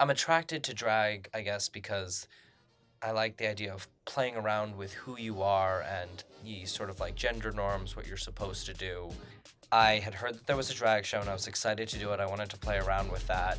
I'm attracted to drag, I guess, because I like the idea of playing around with who you are and the sort of like gender norms, what you're supposed to do. I had heard that there was a drag show and I was excited to do it. I wanted to play around with that.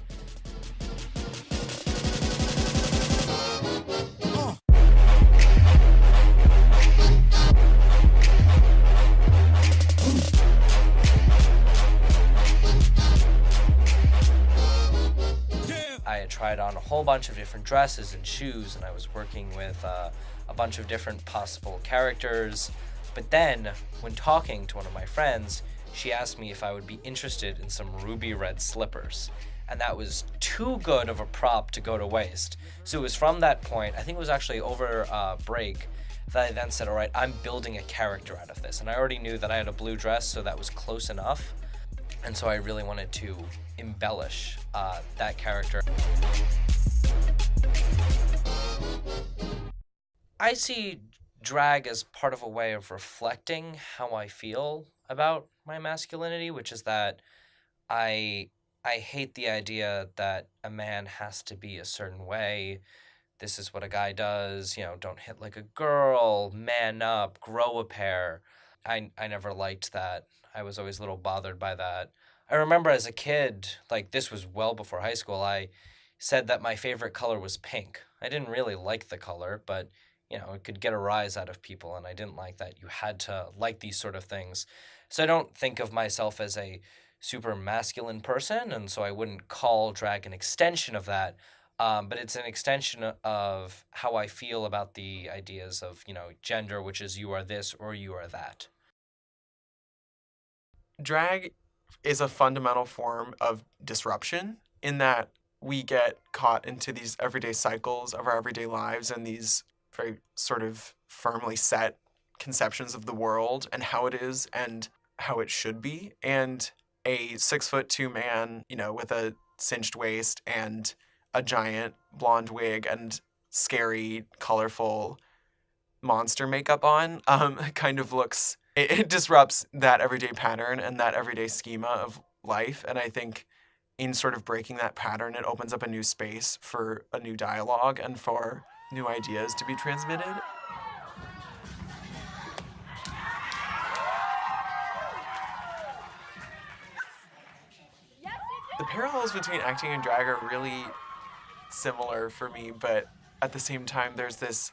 I had tried on a whole bunch of different dresses and shoes, and I was working with a bunch of different possible characters. But then, when talking to one of my friends, she asked me if I would be interested in some ruby red slippers. And that was too good of a prop to go to waste. So it was from that point, I think it was actually over break, that I then said, all right, I'm building a character out of this. And I already knew that I had a blue dress, so that was close enough. And so I really wanted to embellish that character. I see drag as part of a way of reflecting how I feel about my masculinity, which is that I I hate the idea that a man has to be a certain way. This is what a guy does, don't hit like a girl, man up, grow a pair. I never liked that. I was always a little bothered by that. I remember as a kid, like this was well before high school, I said that my favorite color was pink. I didn't really like the color, but it could get a rise out of people, and I didn't like that. You had to like these sort of things. So I don't think of myself as a super masculine person, and so I wouldn't call drag an extension of that. But it's an extension of how I feel about the ideas of, gender, which is you are this or you are that. Drag is a fundamental form of disruption in that we get caught into these everyday cycles of our everyday lives and these very sort of firmly set conceptions of the world and how it is and how it should be. And a 6'2" man, with a cinched waist and a giant blonde wig and scary, colorful monster makeup on, kind of looks, it disrupts that everyday pattern and that everyday schema of life. And I think in sort of breaking that pattern, it opens up a new space for a new dialogue and for new ideas to be transmitted. The parallels between acting and drag are really similar for me, but at the same time, there's this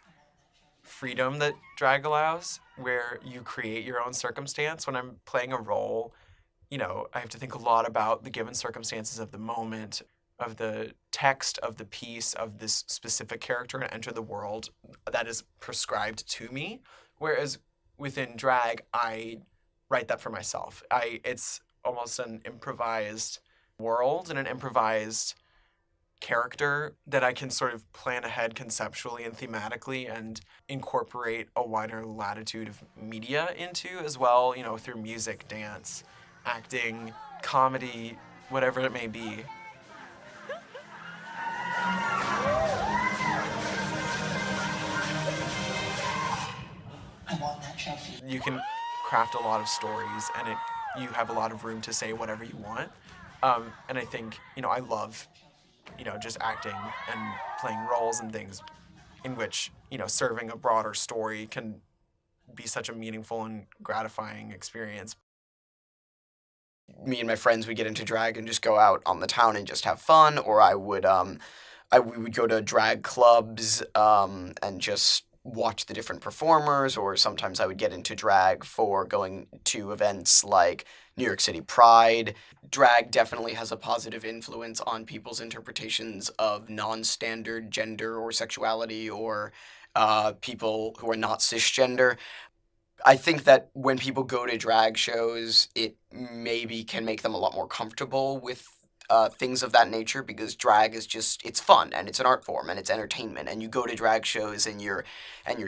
freedom that drag allows where you create your own circumstance. When I'm playing a role, I have to think a lot about the given circumstances of the moment, of the text, of the piece, of this specific character, and enter the world that is prescribed to me. Whereas within drag, I write that for myself. It's almost an improvised world and an improvised character that I can sort of plan ahead conceptually and thematically and incorporate a wider latitude of media into as well, through music, dance, acting, comedy, whatever it may be. You can craft a lot of stories and you have a lot of room to say whatever you want. And I think, I love just acting and playing roles and things in which, serving a broader story can be such a meaningful and gratifying experience. Me and my friends would get into drag and just go out on the town and just have fun, or we would go to drag clubs and just watch the different performers, or sometimes I would get into drag for going to events like New York City Pride. Drag definitely has a positive influence on people's interpretations of non-standard gender or sexuality, or people who are not cisgender. I think that when people go to drag shows, it maybe can make them a lot more comfortable with things of that nature, because drag is just, it's fun and it's an art form and it's entertainment, and you go to drag shows and you're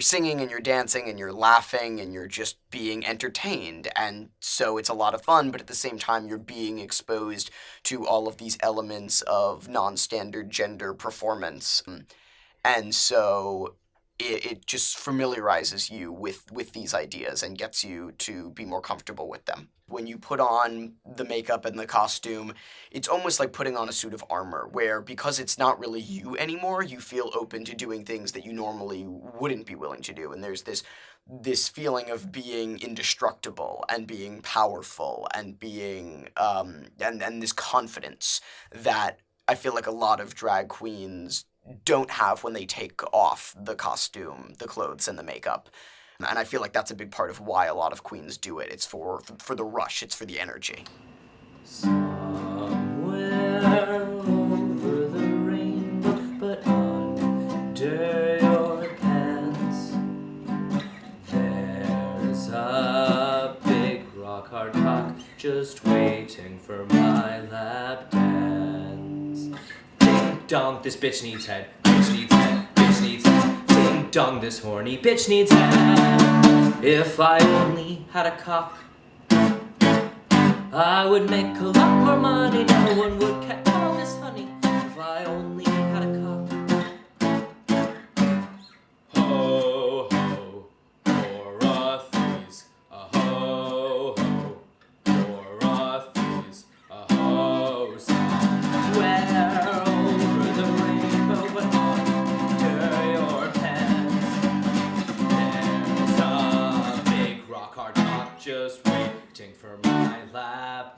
singing and you're dancing and you're laughing and you're just being entertained, and so it's a lot of fun, but at the same time you're being exposed to all of these elements of non-standard gender performance. And so it just familiarizes you with these ideas and gets you to be more comfortable with them. When you put on the makeup and the costume, it's almost like putting on a suit of armor, where because it's not really you anymore, you feel open to doing things that you normally wouldn't be willing to do. And there's this feeling of being indestructible and being powerful and being and this confidence that I feel like a lot of drag queens don't have when they take off the costume, the clothes, and the makeup. And I feel like that's a big part of why a lot of queens do it. It's for the rush. It's for the energy. Somewhere over the rainbow, but under your pants, there's a big rock hard cock just waiting for my lap dance. Ding dong, this bitch needs head. Bitch needs head. Bitch needs head. Ding dong, this horny bitch needs head. If I only had a cock, I would make a lot more money. No one would catch all this honey if I only had a cock. Ho ho, Dorothy's a ho ho, Dorothy's a ho. Somewhere over the rainbow, but under your pants, there's a big rock hard cock just waiting for my lap